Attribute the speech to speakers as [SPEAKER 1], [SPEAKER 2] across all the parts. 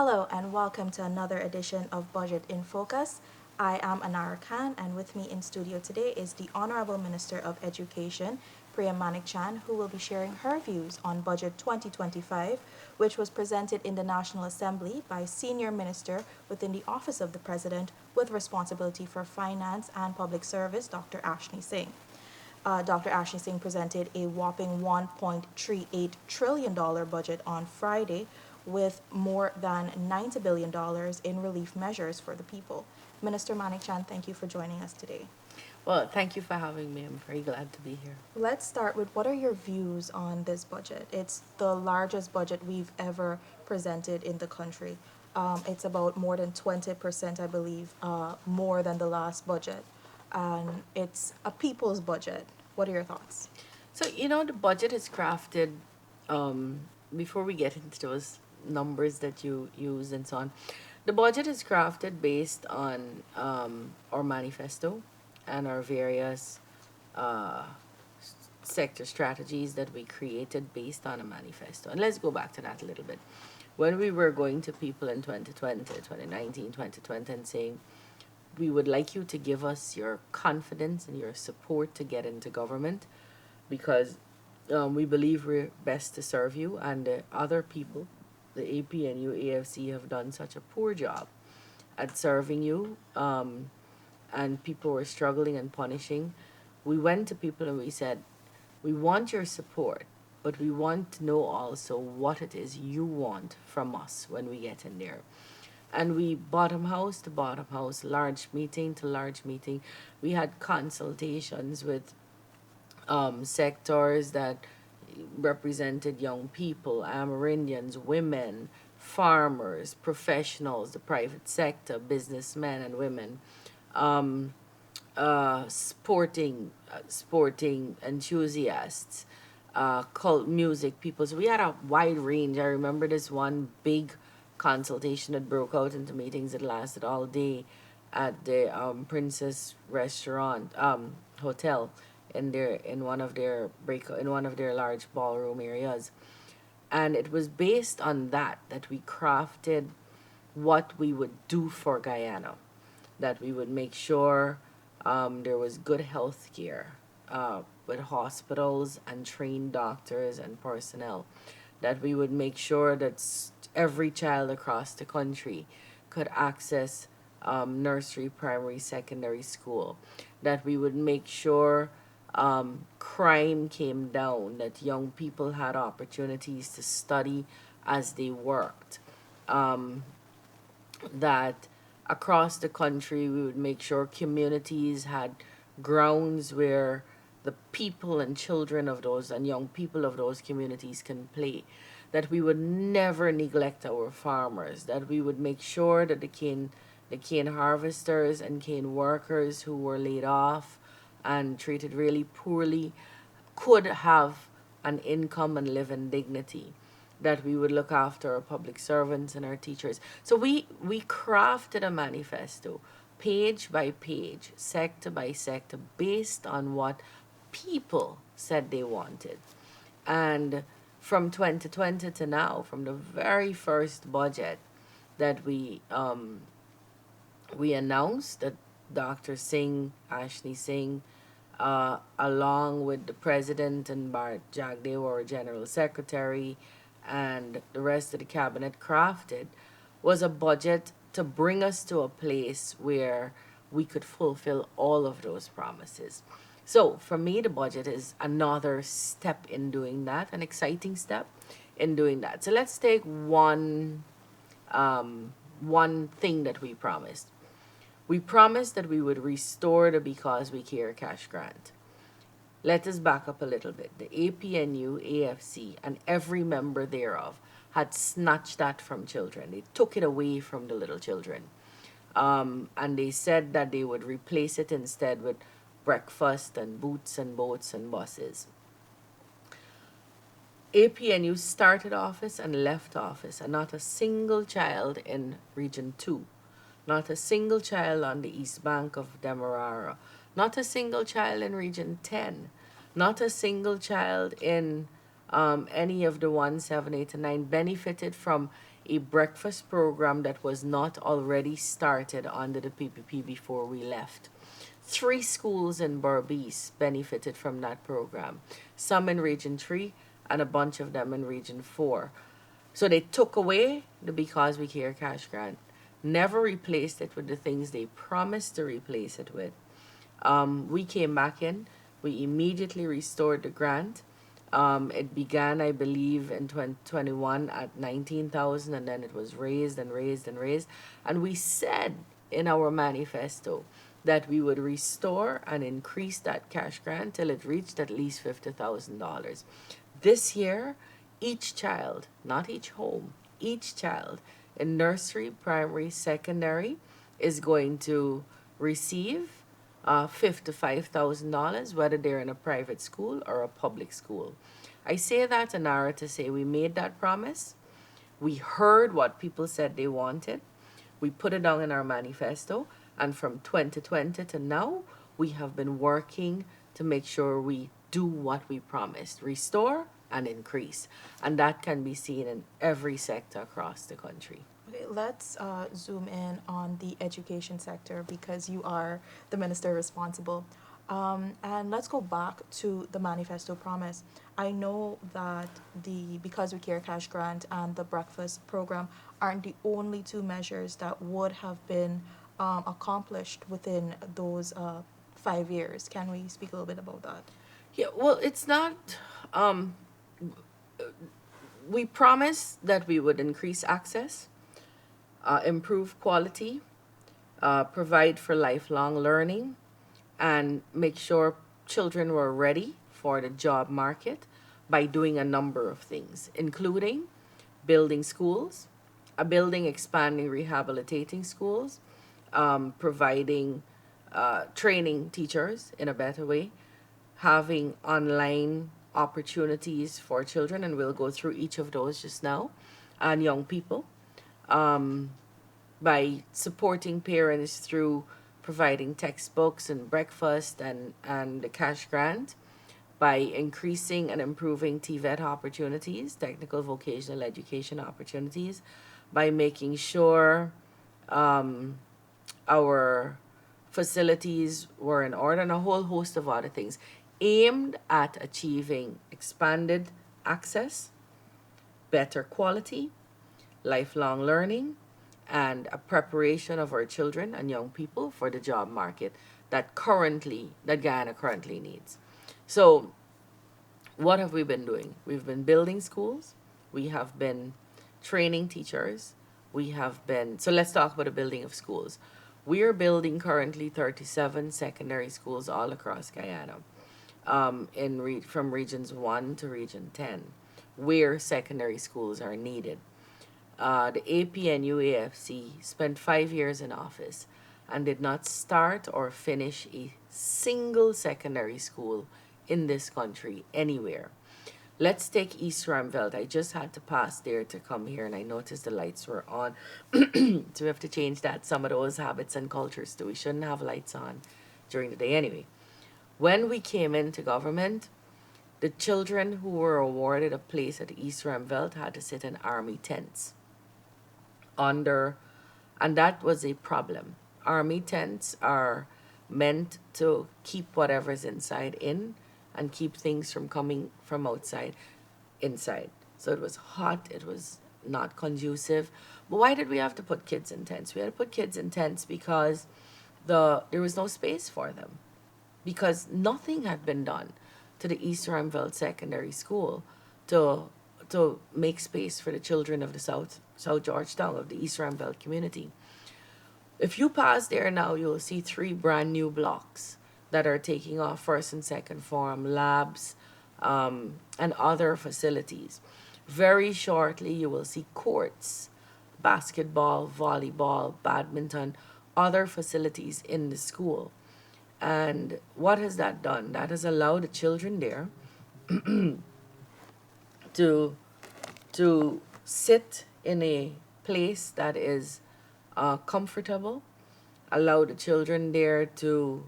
[SPEAKER 1] Hello and welcome to another edition of Budget in Focus. I am Anara Khan, and with me in studio today is the Honorable Minister of Education, Priya Manickchand, who will be sharing her views on Budget 2025, which was presented in the National Assembly by Senior Minister within the Office of the President with responsibility for finance and public service, Dr. Ashni Singh. Dr. Ashley Singh presented a whopping $1.38 trillion budget on Friday with more than $90 billion in relief measures for the people. Minister Manikchand, thank you for joining us today.
[SPEAKER 2] Well, thank you for having me. I'm very glad to be here.
[SPEAKER 1] Let's start with what are your views on this budget? It's the largest budget we've ever presented in the country. It's about more than 20%, I believe, more than the last budget. And it's a people's budget. What are your thoughts?
[SPEAKER 2] The budget is crafted, before we get into those numbers that you use and so on, the budget is crafted based on our manifesto and our various uh, sector strategies that we created based on a manifesto. And let's go back to that a little bit. When we were going to people in 2020, 2019, 2020 and saying, we would like you to give us your confidence and your support to get into government because we believe we're best to serve you, and the other people, the APNU, AFC, have done such a poor job at serving you, and people were struggling and punishing. We went to people and we said, we want your support, but we want to know also what it is you want from us when we get in there. And we bottom house to bottom house, large meeting to large meeting. We had consultations with sectors that represented young people, Amerindians, women, farmers, professionals, the private sector, businessmen and women, um, sporting enthusiasts, cult music people. So we had a wide range. I remember this one big consultation that broke out into meetings that lasted all day at the Princess Restaurant Hotel in one of their large ballroom areas, and it was based on that we crafted what we would do for Guyana, that we would make sure there was good health care with hospitals and trained doctors and personnel, that we would make sure that every child across the country could access nursery, primary, secondary school, that we would make sure crime came down, that young people had opportunities to study as they worked, that across the country we would make sure communities had grounds where the people and children of those and young people of those communities can play, that we would never neglect our farmers, that we would make sure that the cane harvesters and cane workers who were laid off and treated really poorly could have an income and live in dignity, that we would look after our public servants and our teachers. So we crafted a manifesto, page by page, sector by sector, based on what people said they wanted. And from 2020 to now, from the very first budget that we announced, that Dr. Singh, Ashley Singh, along with the president and Bart Jagdev, our general secretary, and the rest of the cabinet crafted, was a budget to bring us to a place where we could fulfill all of those promises. So for me, the budget is another step in doing that, an exciting step in doing that. So let's take one thing that we promised. We promised that we would restore the Because We Care cash grant. Let us back up a little bit. The APNU, AFC, and every member thereof had snatched that from children. They took it away from the little children. And they said that they would replace it instead with breakfast and boots and boats and buses. APNU started office and left office, and not a single child in Region 2, not a single child on the east bank of Demerara, not a single child in Region 10, not a single child in any of the 1, 7, 8, and 9 benefited from a breakfast program that was not already started under the PPP before we left. 3 schools in Berbice benefited from that program, some in Region 3 and a bunch of them in Region 4. So they took away the Because We Care cash grant, never replaced it with the things they promised to replace it with. We came back in, we immediately restored the grant. It began, I believe, in 2021 at 19,000, and then it was raised and raised and raised. And we said in our manifesto that we would restore and increase that cash grant till it reached at least $50,000. This year, each child, not each home, each child in nursery, primary, secondary is going to receive $55,000, whether they're in a private school or a public school. I say that, Anara, to say we made that promise. We heard what people said they wanted. We put it down in our manifesto. And from 2020 to now, we have been working to make sure we do what we promised, restore and increase. And that can be seen in every sector across the country.
[SPEAKER 1] Okay, let's zoom in on the education sector because you are the minister responsible. And let's go back to the manifesto promise. I know that the Because We Care cash grant and the breakfast program aren't the only 2 measures that would have been accomplished within those 5 years. Can we speak a little bit about that?
[SPEAKER 2] Yeah, well, it's not. Um, we promised that we would increase access, improve quality, provide for lifelong learning, and make sure children were ready for the job market by doing a number of things, including building schools, building, expanding, rehabilitating schools, providing training teachers in a better way, having online opportunities for children, and we'll go through each of those just now, and young people, by supporting parents through providing textbooks and breakfast and the cash grant, by increasing and improving TVET opportunities, technical vocational education opportunities, by making sure our facilities were in order, and a whole host of other things aimed at achieving expanded access, better quality, lifelong learning, and a preparation of our children and young people for the job market that Guyana currently needs. So what have we been doing? We've been building schools, we have been training teachers, so let's talk about the building of schools. We are building currently 37 secondary schools all across Guyana, from regions 1 to region 10, where secondary schools are needed. The APNUAFC spent 5 years in office and did not start or finish a single secondary school in this country anywhere. Let's take East Ramveld. I just had to pass there to come here, and I noticed the lights were on. So we have to change that, some of those habits and cultures too. We shouldn't have lights on during the day anyway. When we came into government, the children who were awarded a place at East Ramveld had to sit in army tents and that was a problem. Army tents are meant to keep whatever's inside in and keep things from coming from outside inside. So it was hot, it was not conducive. But why did we have to put kids in tents? We had to put kids in tents because there was no space for them. Because nothing had been done to the East Ramveld Secondary School to make space for the children of the South Georgetown, of the East Ramveld community. If you pass there now, you'll see 3 brand new blocks that are taking off first and second form, labs, and other facilities. Very shortly, you will see courts, basketball, volleyball, badminton, other facilities in the school. And what has that done? That has allowed the children there to sit in a place that is comfortable, allow the children there to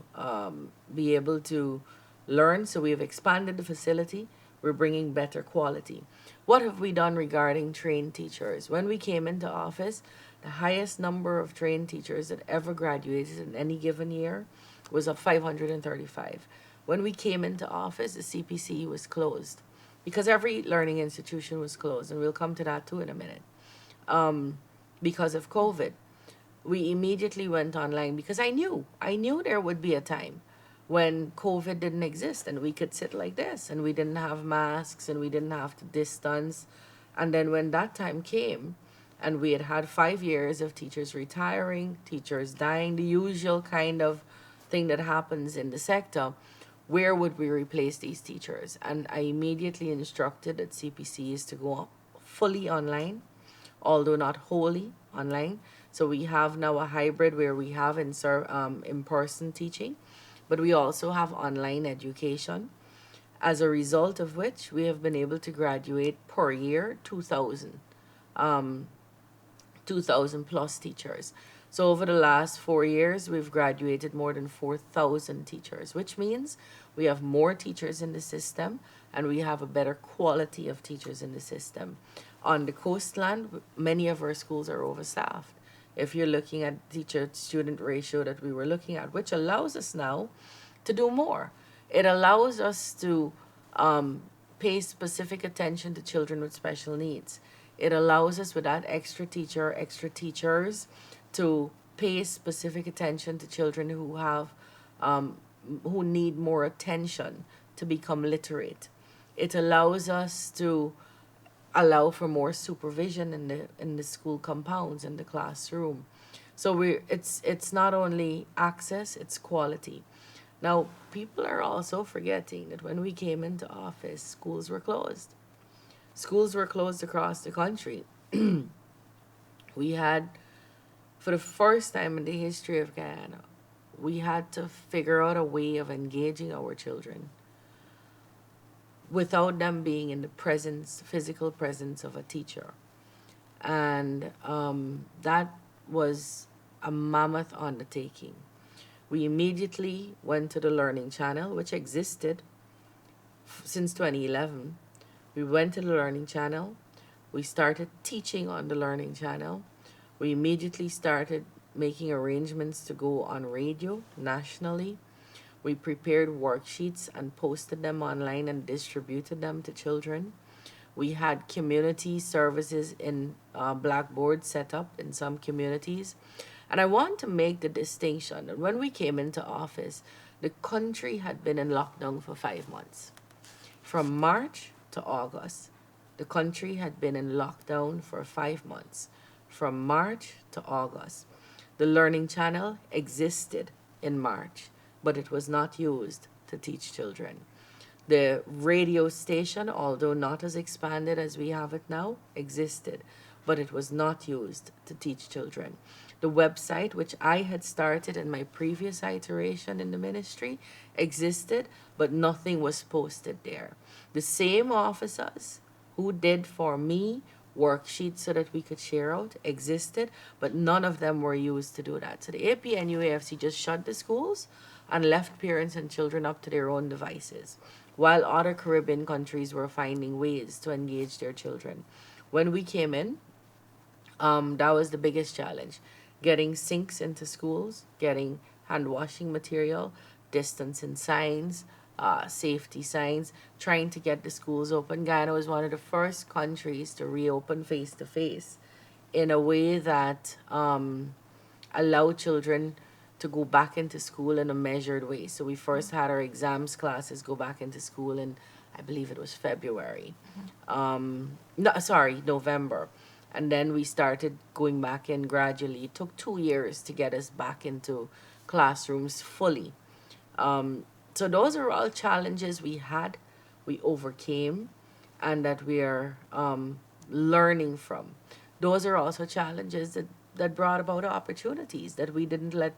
[SPEAKER 2] be able to learn. So we've expanded the facility. We're bringing better quality. What have we done regarding trained teachers? When we came into office, the highest number of trained teachers that ever graduated in any given year was of 535. When we came into office, the CPC was closed because every learning institution was closed, and we'll come to that too in a minute. Because of COVID, we immediately went online because I knew there would be a time when COVID didn't exist and we could sit like this and we didn't have masks and we didn't have to distance. And then when that time came and we had had 5 years of teachers retiring, teachers dying, the usual kind of thing that happens in the sector, where would we replace these teachers? And I immediately instructed that CPCs to go fully online, although not wholly online. So we have now a hybrid where we have in-person teaching, but we also have online education. As a result of which, we have been able to graduate per year 2,000 plus teachers. So over the last 4 years, we've graduated more than 4,000 teachers, which means we have more teachers in the system and we have a better quality of teachers in the system. On the coastland, many of our schools are overstaffed. If you're looking at teacher-student ratio that we were looking at, which allows us now to do more. It allows us to pay specific attention to children with special needs. It allows us, with that extra teacher, extra teachers, to pay specific attention to children who need more attention to become literate. It allows us to allow for more supervision in the school compounds, in the classroom. So it's not only access, it's quality. Now, people are also forgetting that when we came into office, schools were closed. Schools were closed across the country. We had, for the first time in the history of Guyana, we had to figure out a way of engaging our children without them being in the physical presence of a teacher. And that was a mammoth undertaking. We immediately went to the Learning Channel, which existed since 2011. We went to the Learning Channel. We started teaching on the Learning Channel. We immediately started making arrangements to go on radio nationally. We prepared worksheets and posted them online and distributed them to children. We had community services in Blackboard set up in some communities. And I want to make the distinction that when we came into office, the country had been in lockdown for 5 months. From March to August, the country had been in lockdown for 5 months. From March to August, the Learning Channel existed in March, but it was not used to teach children. The radio station, although not as expanded as we have it now, existed, but it was not used to teach children. The website, which I had started in my previous iteration in the ministry, existed, but nothing was posted there. The same officers who did for me worksheets so that we could share out existed, but none of them were used to do that. So the APNUAFC just shut the schools and left parents and children up to their own devices, while other Caribbean countries were finding ways to engage their children. When we came in, that was the biggest challenge. Getting sinks into schools, getting hand washing material, distancing signs, safety signs, trying to get the schools open. Guyana was one of the first countries to reopen face to face in a way that allowed children to go back into school in a measured way. So we first had our exams classes go back into school in, I believe it was February. November. And then we started going back in gradually. It took 2 years to get us back into classrooms fully. So those are all challenges we had, we overcame, and that we are learning from. Those are also challenges that brought about opportunities that we didn't let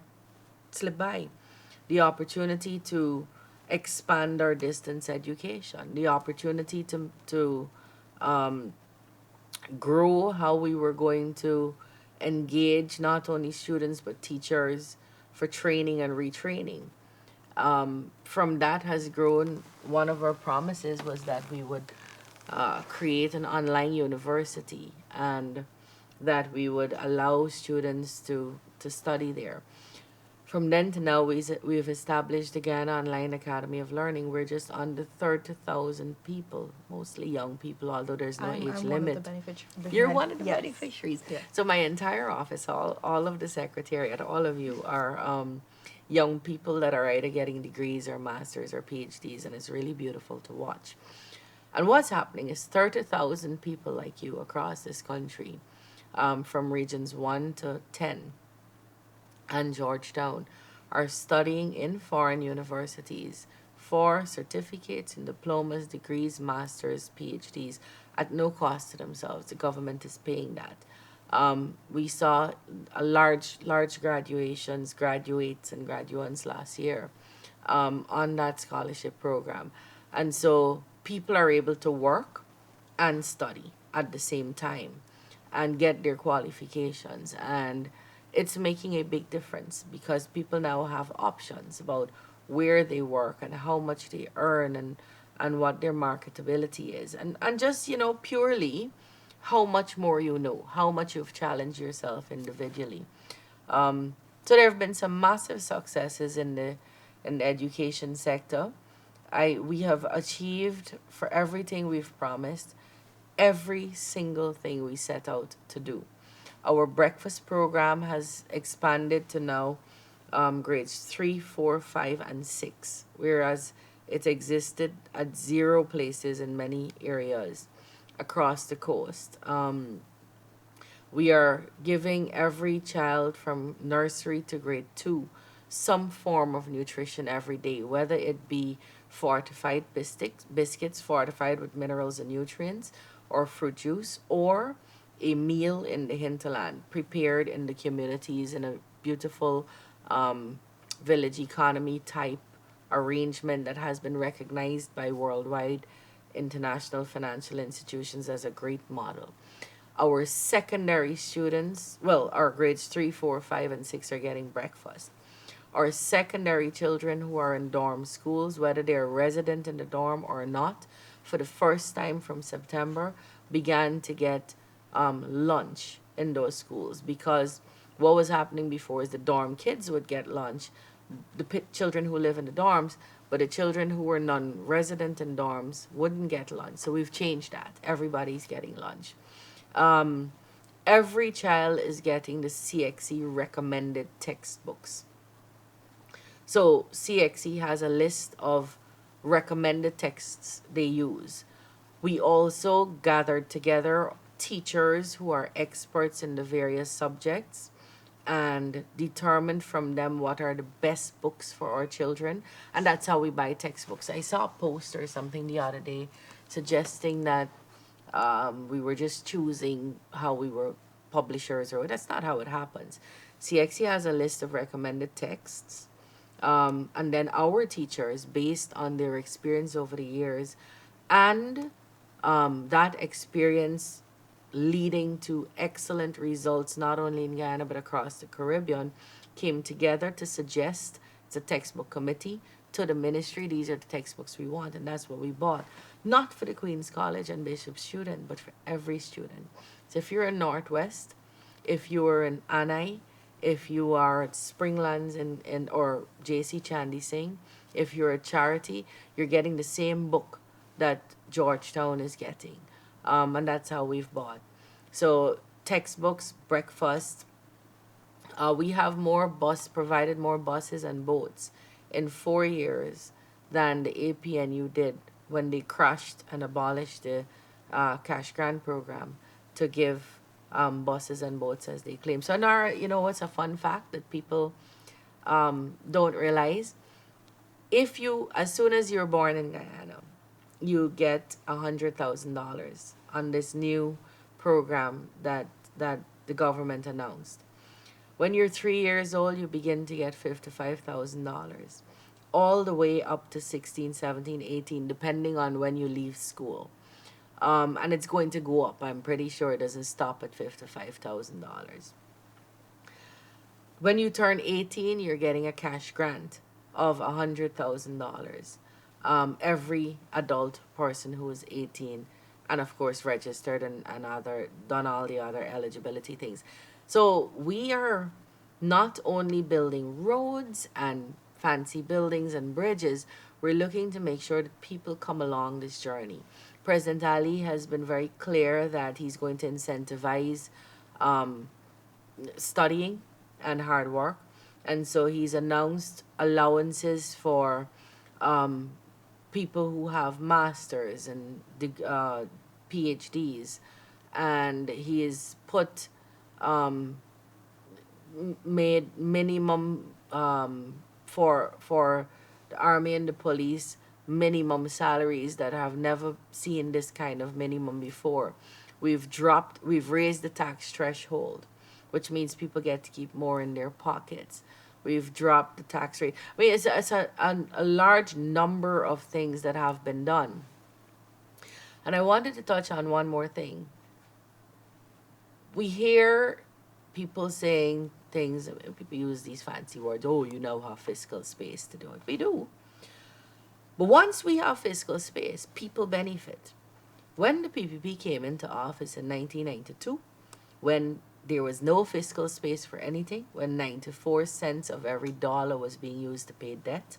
[SPEAKER 2] slip by. The opportunity to expand our distance education, the opportunity to grow how we were going to engage not only students but teachers for training and retraining. From that has grown, one of our promises was that we would create an online university, and that we would allow students to study there. From then to now, we've established again online academy of learning. We're just under 30,000 people, mostly young people, although there's no age
[SPEAKER 1] I'm one of the
[SPEAKER 2] limit.
[SPEAKER 1] beneficiaries.
[SPEAKER 2] You're one of the
[SPEAKER 1] Yes.
[SPEAKER 2] beneficiaries.
[SPEAKER 1] Yes.
[SPEAKER 2] So my entire office, all of the secretariat, all of you are young people that are either getting degrees or masters or PhDs, and it's really beautiful to watch. And what's happening is 30,000 people like you across this country, from regions 1 to 10 and Georgetown, are studying in foreign universities for certificates and diplomas, degrees, masters, PhDs at no cost to themselves. The government is paying that. We saw a large graduates and graduates last year, on that scholarship program. And so people are able to work and study at the same time and get their qualifications. And it's making a big difference because people now have options about where they work and how much they earn, and what their marketability is. And just, purely how much more you know, how much you've challenged yourself individually. Um, so there have been some massive successes in the education sector. We have achieved for everything we've promised, every single thing we set out to do. Our breakfast program has expanded to now grades 3, 4, 5, and 6, whereas it existed at 0 places in many areas across the coast. We are giving every child from nursery to grade 2 some form of nutrition every day, whether it be fortified biscuits fortified with minerals and nutrients, or fruit juice, or a meal in the hinterland prepared in the communities in a beautiful um, village economy type arrangement that has been recognized by worldwide international financial institutions as a great model. Our secondary students, well, our grades 3, 4, 5, and 6 are getting breakfast. Our secondary children who are in dorm schools, whether they're resident in the dorm or not, for the first time from September, began to get lunch in those schools, because what was happening before is the dorm kids would get lunch, the children who live in the dorms, but the children who were non-resident in dorms wouldn't get lunch. So we've changed that. Everybody's getting lunch. Um, every child is getting the CXE recommended textbooks. So CXE has a list of recommended texts they use. We also gathered together teachers who are experts in the various subjects and determined from them what are the best books for our children. And that's how we buy textbooks. I saw a post or something the other day suggesting that we were just choosing how we were publishers, or that's not how it happens. CXE has a list of recommended texts, and then our teachers, based on their experience over the years, and that experience leading to excellent results not only in Guyana but across the Caribbean, came together to suggest, it's a textbook committee, to the ministry, these are the textbooks we want, and that's what we bought. Not for the Queen's College and Bishop student, but for every student. So if you're in Northwest, if you are in Anai, if you are at Springlands or JC Chandy Singh, if you're a charity, you're getting the same book that Georgetown is getting. And that's how we've bought. So textbooks, breakfast. We have provided more buses and boats in 4 years than the APNU did when they crushed and abolished the cash grant program to give buses and boats as they claim. So now, what's a fun fact that people don't realize? If you, as soon as you're born in Guyana, you get $100,000 on this new program that the government announced. When you're 3 years old, you begin to get $55,000, all the way up to 16, 17, 18, depending on when you leave school. And it's going to go up. I'm pretty sure it doesn't stop at $55,000. When you turn 18, you're getting a cash grant of $100,000. Every adult person who is 18 and of course registered and other done all the other eligibility things. So we are not only building roads and fancy buildings and bridges, we're looking to make sure that people come along this journey. President Ali has been very clear that he's going to incentivize um, studying and hard work. And so he's announced allowances for um, people who have masters and PhDs, and he has put um, made minimum for the army and the police minimum salaries that have never seen this kind of minimum before. We've raised the tax threshold, which means people get to keep more in their pockets. We've dropped the tax rate. I mean, it's a large number of things that have been done. And I wanted to touch on one more thing. We hear people saying things, people use these fancy words, oh, you now have fiscal space to do it. We do. But once we have fiscal space, people benefit. When the PPP came into office in 1992, when there was no fiscal space for anything, when 94 cents of every dollar was being used to pay debt,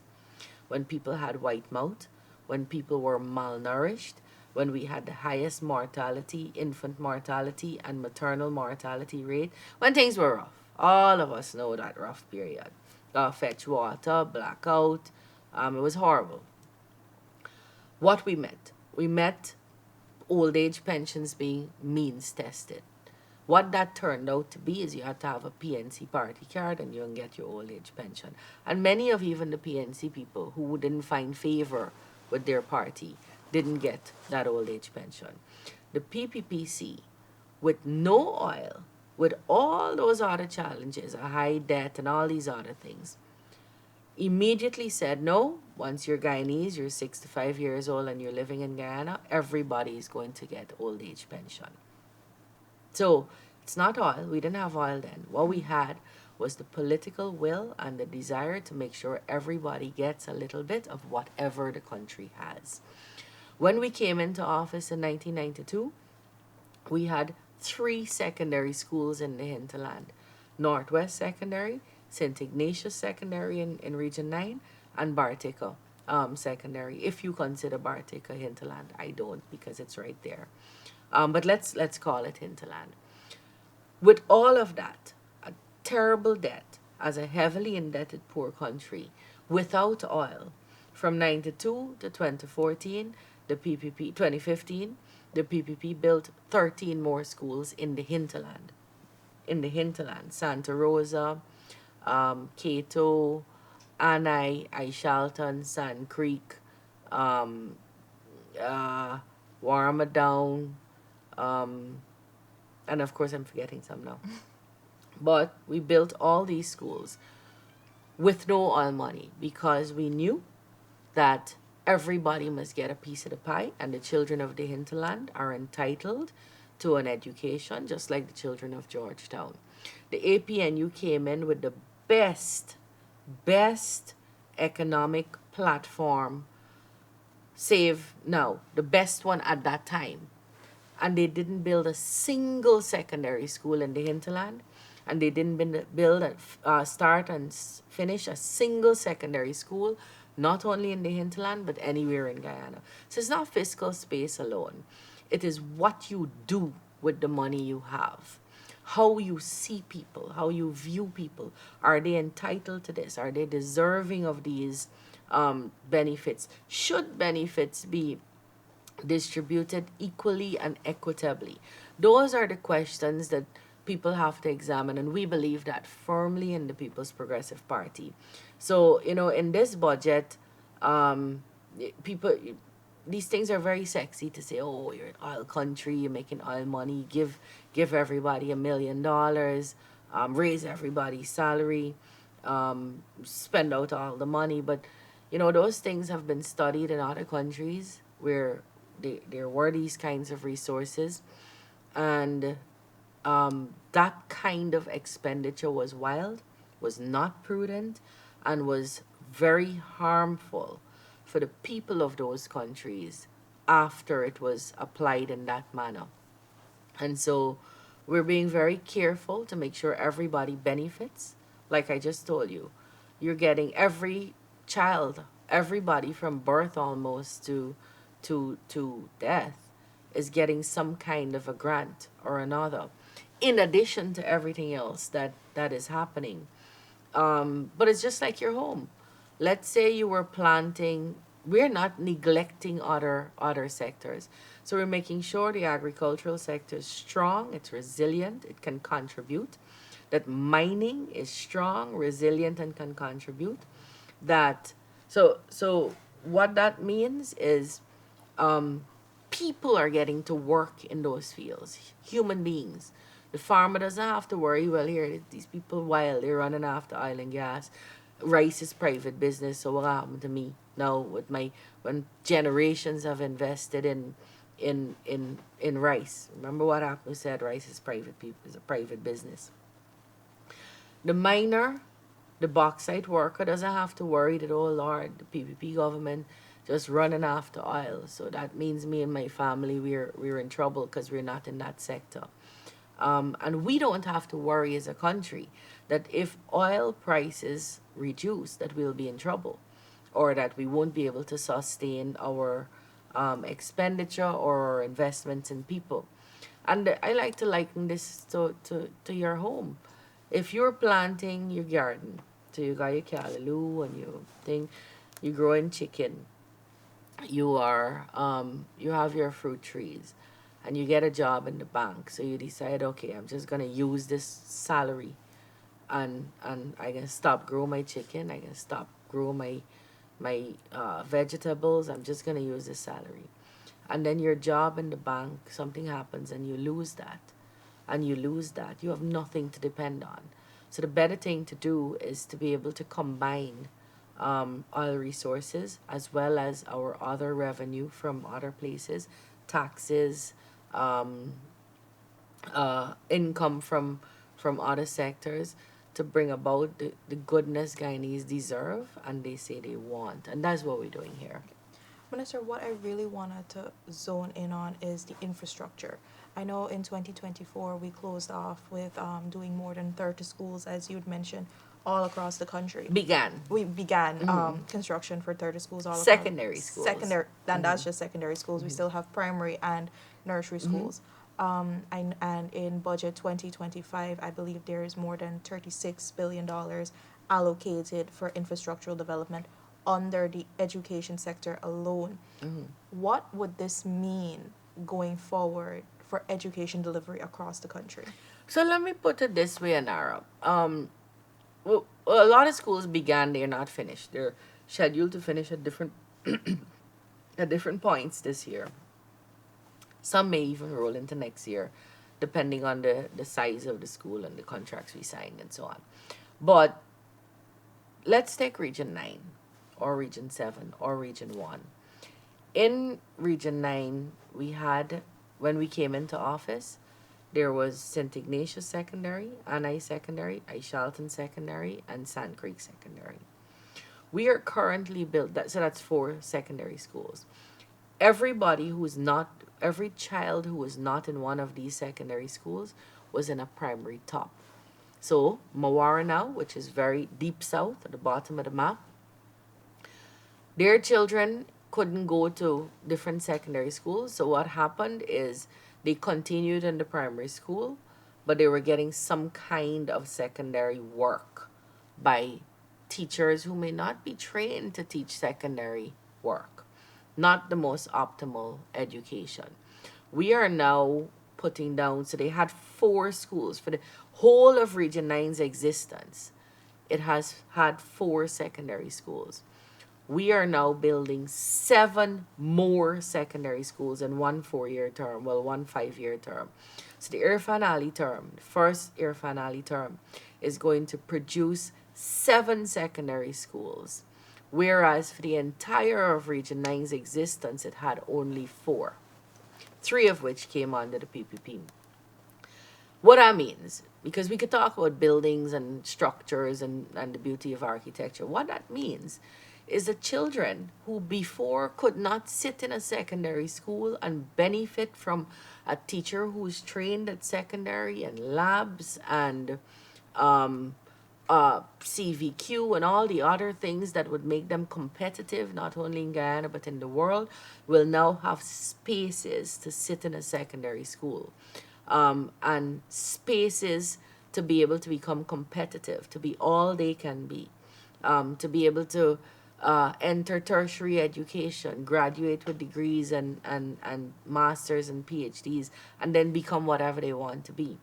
[SPEAKER 2] when people had white mouth, when people were malnourished, when we had the highest mortality, infant mortality, and maternal mortality rate, when things were rough. All of us know that rough period. Fetch water, blackout. It was horrible. What we met old age pensions being means tested. What that turned out to be is you had to have a PNC party card and you can get your old age pension. And many of even the PNC people who didn't find favor with their party didn't get that old age pension. The PPPC, with no oil, with all those other challenges, a high debt and all these other things, immediately said, no, once you're Guyanese, you're 65 years old and you're living in Guyana, everybody is going to get old age pension. So it's not oil. We didn't have oil then. What we had was the political will and the desire to make sure everybody gets a little bit of whatever the country has. When we came into office in 1992, we had 3 secondary schools in the hinterland. Northwest Secondary, St. Ignatius Secondary in Region 9, and Bartica Secondary, if you consider Bartica hinterland. I don't, because it's right there. But let's call it hinterland. With all of that, a terrible debt as a heavily indebted poor country without oil, from 92 to 2014, the PPP 2015, the PPP built 13 more schools in the hinterland. Santa Rosa, Cato, Anai, Aishalton, Sand Creek, um, Warmadown, um, and of course I'm forgetting some now. But we built all these schools with no oil money because we knew that everybody must get a piece of the pie, and the children of the hinterland are entitled to an education just like the children of Georgetown. The APNU came in with the best economic platform, save now, the best one at that time. And they didn't build a single secondary school in the hinterland, and they didn't start and finish a single secondary school, not only in the hinterland but anywhere in Guyana. So it's not fiscal space alone. It is what you do with the money you have, how you see people, how you view people. Are they entitled to this? Are they deserving of these benefits? Should benefits be distributed equally and equitably? Those are the questions that people have to examine, and we believe that firmly in the People's Progressive Party. So, in this budget, people, these things are very sexy to say, oh, you're an oil country, you're making oil money, give everybody $1 million, raise everybody's salary, spend out all the money. But, those things have been studied in other countries where there were these kinds of resources, and that kind of expenditure was wild, was not prudent, and was very harmful for the people of those countries after it was applied in that manner. And so we're being very careful to make sure everybody benefits. Like I just told you, you're getting every child, everybody from birth almost to death is getting some kind of a grant or another, in addition to everything else that is happening. But it's just like your home. Let's say you were planting. We're not neglecting other sectors. So we're making sure the agricultural sector is strong, it's resilient, it can contribute. That mining is strong, resilient, and can contribute. That so what that means is people are getting to work in those fields, human beings. The farmer doesn't have to worry, well, here, these people wild, they're running after oil and gas. Rice is private business, so what happened to me now with my, when generations have invested in rice? Remember what happened? We said rice is private people, is a private business. The miner, the bauxite worker doesn't have to worry that, oh Lord, the PPP government just running after oil. So that means me and my family, we're in trouble because we're not in that sector. And we don't have to worry as a country that if oil prices reduce, that we'll be in trouble, or that we won't be able to sustain our expenditure or our investments in people. And I like to liken this to your home. If you're planting your garden, so you got your callaloo and you think you're growing chicken, you have your fruit trees, and you get a job in the bank, so you decide, okay, I'm just gonna use this salary, and I can stop growing my chicken, I can stop growing my vegetables, I'm just gonna use the salary. And then your job in the bank, something happens and you lose that, and you lose that, you have nothing to depend on. So the better thing to do is to be able to combine oil resources as well as our other revenue from other places, taxes, um, income from other sectors, to bring about the goodness Guyanese deserve and they say they want. And that's what we're doing here.
[SPEAKER 1] Minister, what I really wanted to zone in on is the infrastructure. I know in 2024 we closed off with doing more than 30 schools, as you'd mentioned, all across the country.
[SPEAKER 2] Began.
[SPEAKER 1] We began construction for 30 schools all across.
[SPEAKER 2] Secondary schools.
[SPEAKER 1] Secondary, and that's just secondary schools. We still have primary and nursery schools. And in budget 2025, I believe there is more than $36 billion allocated for infrastructural development under the education sector alone. What would this mean going forward for education delivery across the country?
[SPEAKER 2] So let me put it this way, Anara. Well, a lot of schools began, they're not finished. They're scheduled to finish at different points this year. Some may even roll into next year, depending on the size of the school and the contracts we sign and so on. But let's take Region 9 or Region 7 or Region 1. In Region 9, we had, when we came into office, there was St. Ignatius Secondary, Anai Secondary, Aishalton Secondary, and Sand Creek Secondary. We are currently built, so that's 4 secondary schools. Every child who was not in one of these secondary schools was in a primary top. So Mawara now, which is very deep south at the bottom of the map, their children couldn't go to different secondary schools. So what happened is they continued in the primary school, but they were getting some kind of secondary work by teachers who may not be trained to teach secondary work. Not the most optimal education. We are now putting down, so they had 4 schools for the whole of Region 9's existence. It has had 4 secondary schools. We are now building 7 more secondary schools in one 4-year term, well, one 5-year term. So the Irfan Ali term, the first Irfan Ali term, is going to produce 7 secondary schools, whereas for the entire of Region 9's existence, it had only 4, 3 of which came under the PPP. What that means, because we could talk about buildings and structures and the beauty of architecture, what that means is the children who before could not sit in a secondary school and benefit from a teacher who's trained at secondary and labs and um, CVQ and all the other things that would make them competitive, not only in Guyana but in the world, will now have spaces to sit in a secondary school, and spaces to be able to become competitive, to be all they can be, to be able to enter tertiary education, graduate with degrees and masters and PhDs, and then become whatever they want to be.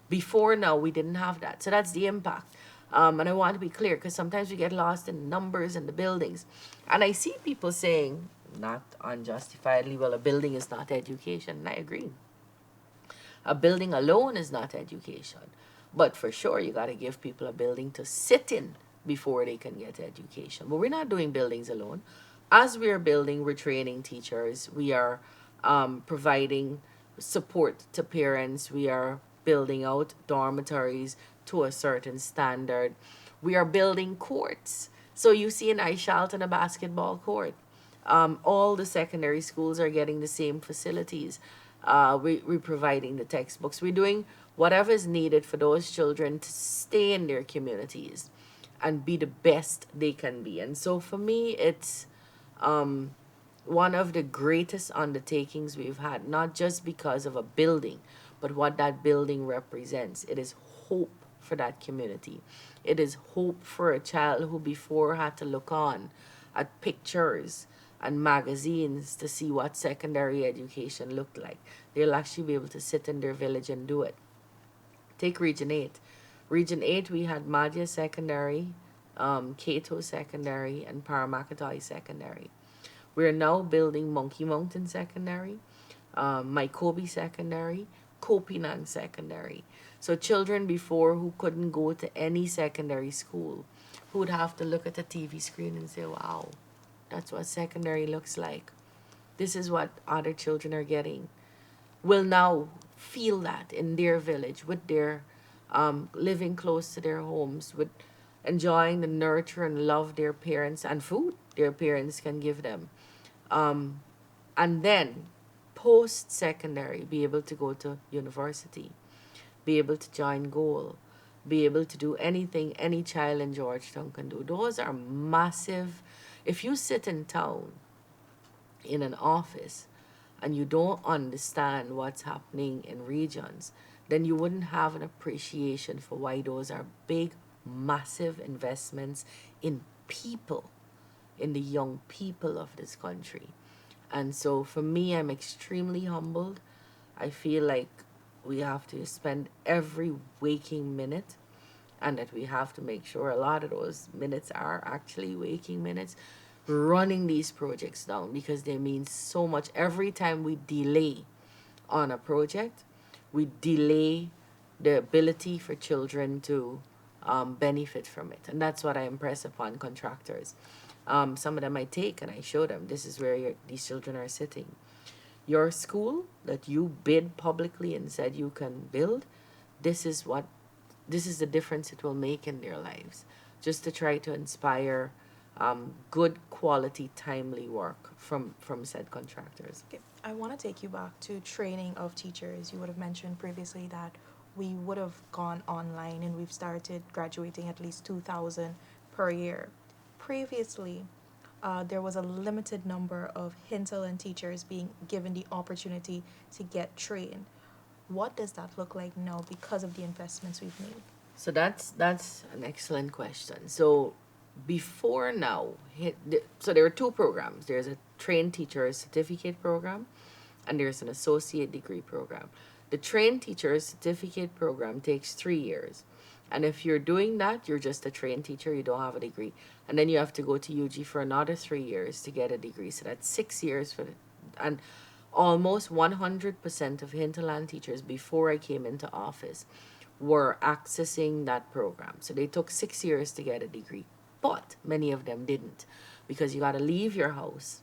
[SPEAKER 2] Before now, we didn't have that. So that's the impact. And I want to be clear because sometimes we get lost in numbers and the buildings. And I see people saying, not unjustifiably, well, a building is not education. And I agree. A building alone is not education. But for sure, you got to give people a building to sit in before they can get education. But we're not doing buildings alone. As we're building, we're training teachers. We are providing support to parents. We are building out dormitories to a certain standard. We are building courts. So you see in Aishalton a basketball court. All the secondary schools are getting the same facilities. We're providing the textbooks. We're doing whatever is needed for those children to stay in their communities and be the best they can be. And so for me, it's one of the greatest undertakings we've had, not just because of a building, but what that building represents. It is hope for that community. It is hope for a child who before had to look on at pictures and magazines to see what secondary education looked like. They'll actually be able to sit in their village and do it. Take Region 8. Region 8, we had Madhya Secondary, Cato Secondary, and Paramakatoi Secondary. We're now building Monkey Mountain Secondary, Maikobi Secondary, Kopinang Secondary. So children before who couldn't go to any secondary school, who would have to look at a TV screen and say, wow, that's what secondary looks like. This is what other children are getting. Will now feel that in their village with their living close to their homes, with enjoying the nurture and love their parents and food their parents can give them. And then post secondary, be able to go to university, be able to join Goal, be able to do anything any child in Georgetown can do. Those are massive. If you sit in town in an office and you don't understand what's happening in regions, then you wouldn't have an appreciation for why those are big, massive investments in people, in the young people of this country. And so for me, I'm extremely humbled. I feel like we have to spend every waking minute, and that we have to make sure a lot of those minutes are actually waking minutes, running these projects down, because they mean so much. Every time we delay on a project, we delay the ability for children to benefit from it. And that's what I impress upon contractors. Some of them I take and I show them, this is where these children are sitting. Your school that you bid publicly and said you can build, this is the difference it will make in their lives. Just to try to inspire good quality, timely work from said contractors.
[SPEAKER 1] Okay, I want to take you back to training of teachers. You would have mentioned previously that we would have gone online and we've started graduating at least 2,000 per year. Previously, there was a limited number of hinterland teachers being given the opportunity to get trained. What does that look like now because of the investments we've made?
[SPEAKER 2] So that's an excellent question. So before now, so there are two programs. There's a trained teacher certificate program, and there's an associate degree program. The trained teacher certificate program takes 3 years. And if you're doing that, you're just a trained teacher, you don't have a degree. And then you have to go to UG for another 3 years to get a degree. So that's 6 years for and almost 100% of hinterland teachers before I came into office were accessing that program. So they took 6 years to get a degree. But many of them didn't, because you got to leave your house,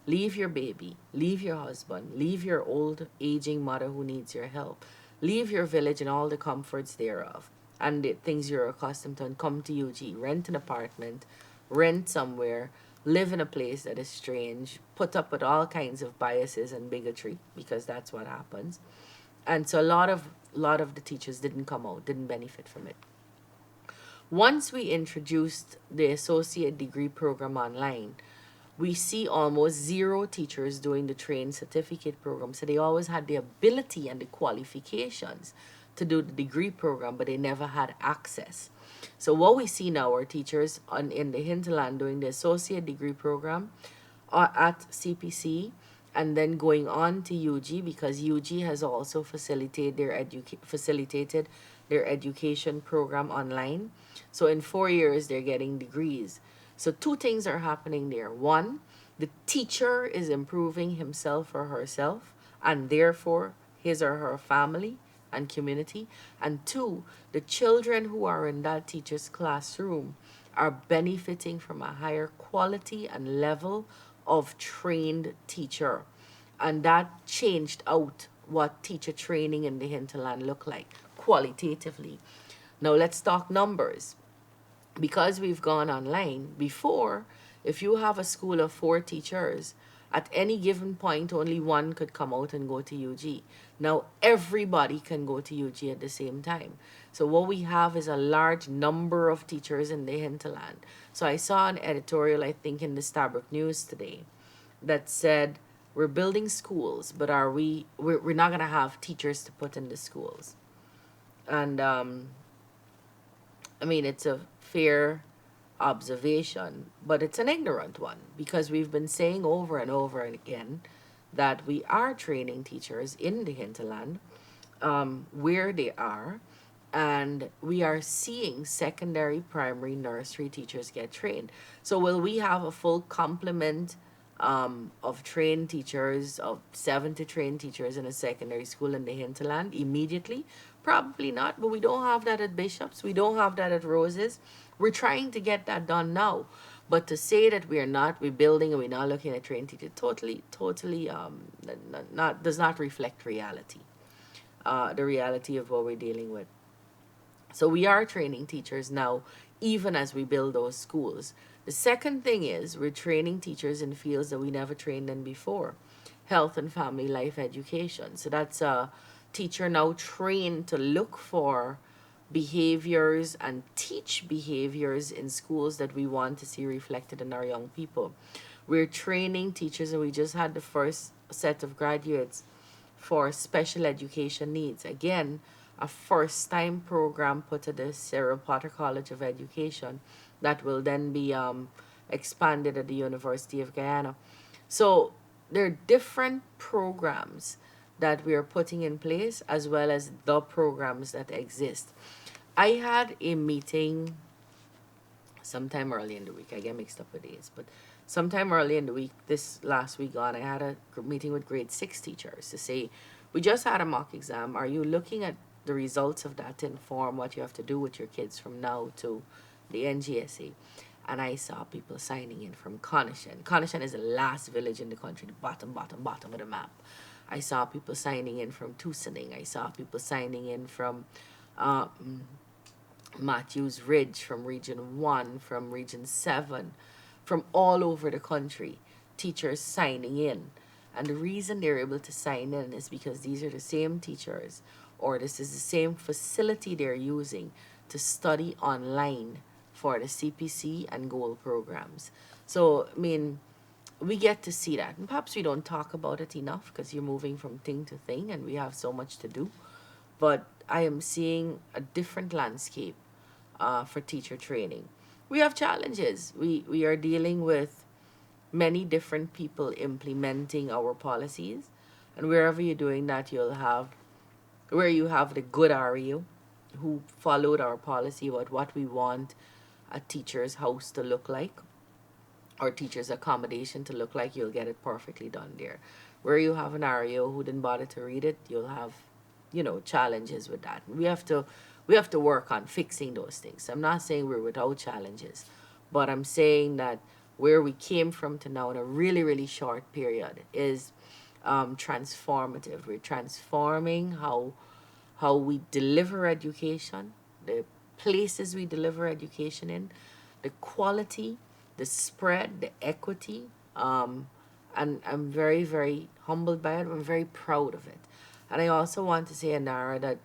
[SPEAKER 2] leave your baby, leave your husband, leave your old aging mother who needs your help, leave your village and all the comforts thereof and the things you're accustomed to, and come to UG, rent an apartment, rent somewhere, live in a place that is strange, put up with all kinds of biases and bigotry, because that's what happens. And so a lot of the teachers didn't come out, didn't benefit from it. Once we introduced the associate degree program online, we see almost zero teachers doing the trained certificate program. So they always had the ability and the qualifications to do the degree program, but they never had access. So what we see now are teachers in the hinterland doing the associate degree program at CPC, and then going on to UG, because UG has also facilitated their education program online. So in 4 years, they're getting degrees. So two things are happening there. One, the teacher is improving himself or herself, and therefore his or her family and community. And two, the children who are in that teacher's classroom are benefiting from a higher quality and level of trained teacher. And that changed out what teacher training in the hinterland looked like qualitatively. Now let's talk numbers. Because we've gone online, before, if you have a school of 4 teachers, at any given point only one could come out and go to UG. Now everybody can go to UG at the same time. So what we have is a large number of teachers in the hinterland. So I saw an editorial, I think, in the Stabrook News today, that said, we're building schools, but we're not going to have teachers to put in the schools. And I mean, it's a fair observation, but it's an ignorant one, because we've been saying over and over again that we are training teachers in the hinterland, where they are, and we are seeing secondary, primary, nursery teachers get trained. So will we have a full complement of trained teachers, of 70 trained teachers in a secondary school in the hinterland immediately? Probably not, but we don't have that at Bishops. We don't have that at Roses. We're trying to get that done now. But to say that we're building and we're not looking at trained teachers, totally not does not reflect reality. The reality of what we're dealing with. So we are training teachers now, even as we build those schools. The second thing is we're training teachers in fields that we never trained in before. Health and family life education. So that's a teacher now trained to look for behaviors and teach behaviors in schools that we want to see reflected in our young people. We're training teachers, and we just had the first set of graduates for special education needs. Again, a first time program put at the Cyril Potter College of Education that will then be expanded at the University of Guyana. So there are different programs that we are putting in place, as well as the programs that exist. I had a meeting sometime early in the week. I get mixed up with days, but sometime early in the week, this last week on, I had a meeting with grade 6 teachers to say, we just had a mock exam. Are you looking at the results of that to inform what you have to do with your kids from now to the NGSA? And I saw people signing in from Conishan. Conishan is the last village in the country, the bottom of the map. I saw people signing in from Tusaning. I saw people signing in from uh, Matthews Ridge, from Region 1, from Region 7, from all over the country, teachers signing in. And the reason they're able to sign in is because these are the same teachers, or this is the same facility they're using to study online for the CPC and Gold programs. So, I mean, we get to see that. And perhaps we don't talk about it enough because you're moving from thing to thing and we have so much to do. But I am seeing a different landscape for teacher training. We have challenges. We are dealing with many different people implementing our policies. And wherever you're doing that, where you have the good REO who followed our policy about what we want a teacher's house to look like, or teacher's accommodation to look like, you'll get it perfectly done there. Where you have an REO who didn't bother to read it, you'll have, challenges with that. We have to work on fixing those things. I'm not saying we're without challenges, but I'm saying that where we came from to now in a really, really short period is transformative. We're transforming how we deliver education, the places we deliver education in, the quality, the spread, the equity, and I'm very, very humbled by it. I'm very proud of it. And I also want to say, Anara, that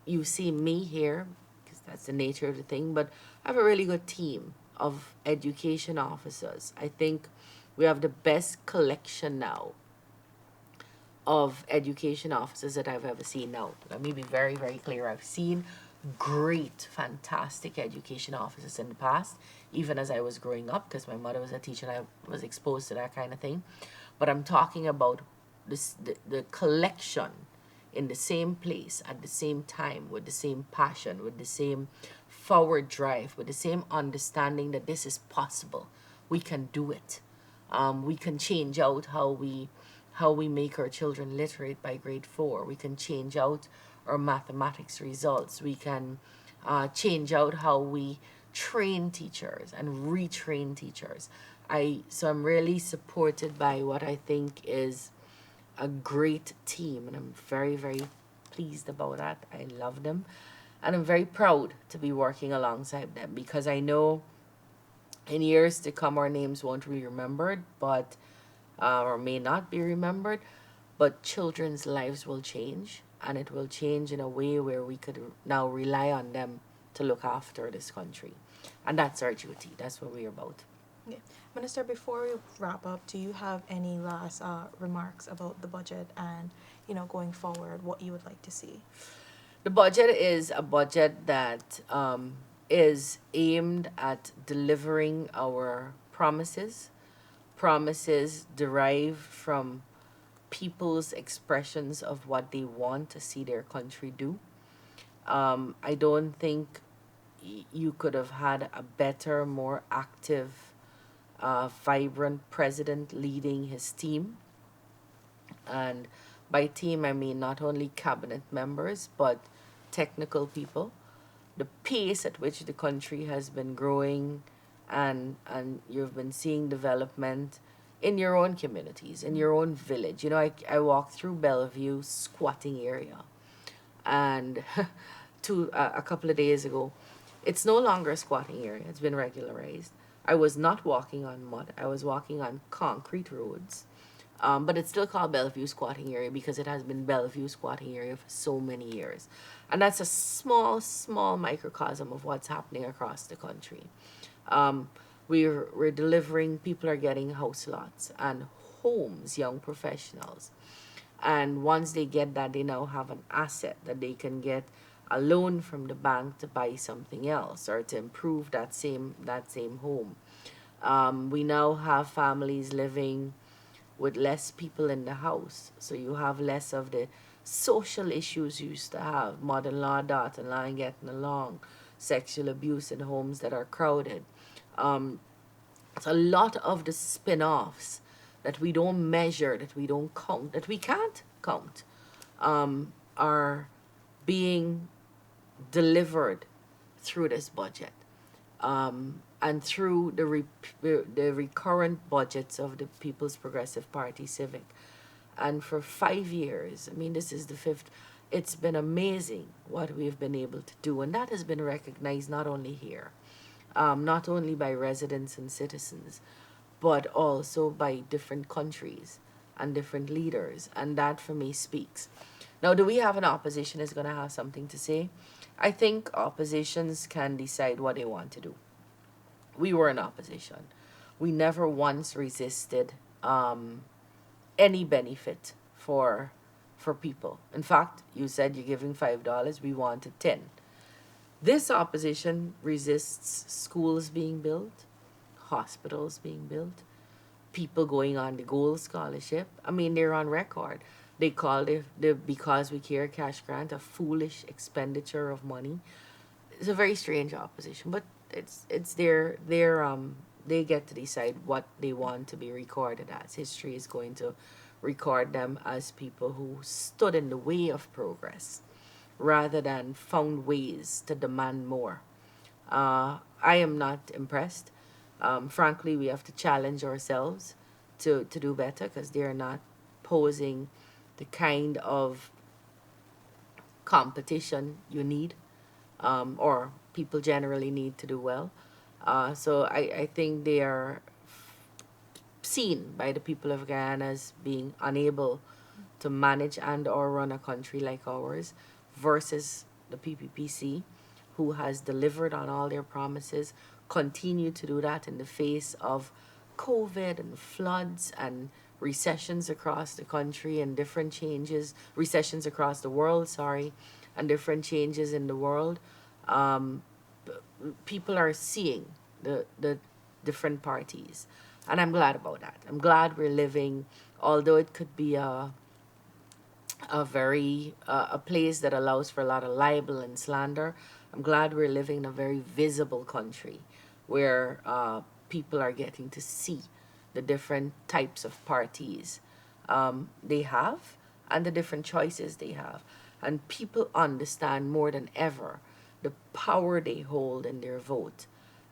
[SPEAKER 2] you see me here, because that's the nature of the thing, but I have a really good team of education officers. I think we have the best collection now of education officers that I've ever seen. Now, let me be very, very clear. I've seen great, fantastic education officers in the past, even as I was growing up, because my mother was a teacher and I was exposed to that kind of thing. But I'm talking about the collection in the same place at the same time with the same passion, with the same forward drive, with the same understanding that this is possible. We can do it. We can change out how we make our children literate by grade 4. We can change out our mathematics results. We can change out how we train teachers and retrain teachers. I'm really supported by what I think is a great team, and I'm very, very pleased about that. I love them, and I'm very proud to be working alongside them, because I know in years to come our names won't be remembered, but or may not be remembered, but children's lives will change, and it will change in a way where we could now rely on them to look after this country, and that's our duty. That's what we're about.
[SPEAKER 1] Yeah. Minister, before we wrap up, do you have any last remarks about the budget and, going forward, what you would like to see?
[SPEAKER 2] The budget is a budget that is aimed at delivering our promises derived from people's expressions of what they want to see their country do. I don't think you could have had a better, more active, vibrant president leading his team. And by team, I mean not only cabinet members, but technical people. The pace at which the country has been growing, and you've been seeing development in your own communities, in your own village. I walked through Bellevue squatting area, and a couple of days ago, it's no longer a squatting area. It's been regularized. I was not walking on mud. I was walking on concrete roads. But it's still called Bellevue Squatting Area because it has been Bellevue Squatting Area for so many years. And that's a small, small microcosm of what's happening across the country. We're delivering, people are getting house lots and homes, young professionals. And once they get that, they now have an asset that they can get a loan from the bank to buy something else or to improve that same home. We now have families living with less people in the house, so you have less of the social issues you used to have: mother-in-law, daughter-in-law ain't getting along, sexual abuse in homes that are crowded. It's a lot of the spin-offs that we don't measure, that we don't count, that we can't count, are being delivered through this budget, and through the recurrent budgets of the People's Progressive Party Civic. And for 5 years, I mean, this is the fifth, it's been amazing what we've been able to do. And that has been recognized not only here, not only by residents and citizens, but also by different countries and different leaders. And that for me speaks. Now, do we have an opposition that's going to have something to say? I think oppositions can decide what they want to do. We were in opposition. We never once resisted any benefit for people. In fact, you said you're giving $5. We wanted 10. This opposition resists schools being built, hospitals being built, people going on the Gold Scholarship. I mean, they're on record. They call the Because We Care cash grant a foolish expenditure of money. It's a very strange opposition, but it's their they get to decide what they want to be recorded as. History is going to record them as people who stood in the way of progress rather than found ways to demand more. I am not impressed. Frankly, we have to challenge ourselves to do better, because they're not posing the kind of competition you need, or people generally need to do well. So I think they are seen by the people of Guyana as being unable to manage and or run a country like ours versus the PPPC, who has delivered on all their promises, continue to do that in the face of COVID and floods and recessions across the country and different changes, recessions across the world, sorry, and different changes in the world. Um, People are seeing the different parties, and I'm glad about that. I'm glad we're living, although it could be a place that allows for a lot of libel and slander. I'm glad we're living in a very visible country where people are getting to see the different types of parties they have and the different choices they have. And people understand more than ever the power they hold in their vote.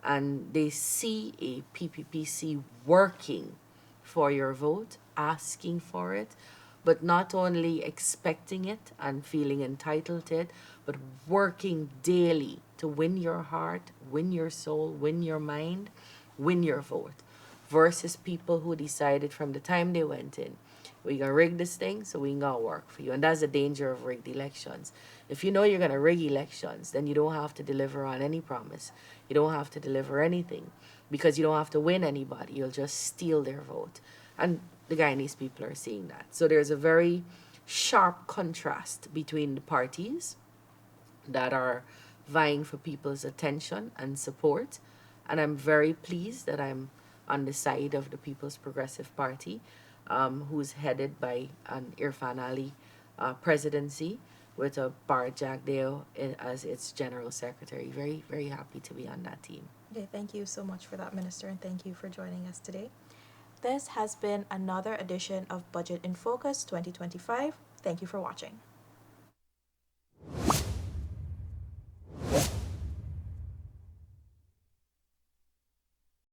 [SPEAKER 2] And they see a PPPC working for your vote, asking for it, but not only expecting it and feeling entitled to it, but working daily to win your heart, win your soul, win your mind, win your vote. Versus people who decided from the time they went in, we gonna rig this thing, so we gonna work for you. And that's the danger of rigged elections. If you know you're gonna rig elections, then you don't have to deliver on any promise. You don't have to deliver anything because you don't have to win anybody. You'll just steal their vote. And the Guyanese people are seeing that. So there's a very sharp contrast between the parties that are vying for people's attention and support. And I'm very pleased that I'm on the side of the People's Progressive Party, who's headed by an Irfan Ali presidency with a Bar Jagdeo as its general secretary. Very, very happy to be on that team.
[SPEAKER 1] Okay, thank you so much for that, Minister, and thank you for joining us today. This has been another edition of Budget in Focus 2025. Thank you for watching.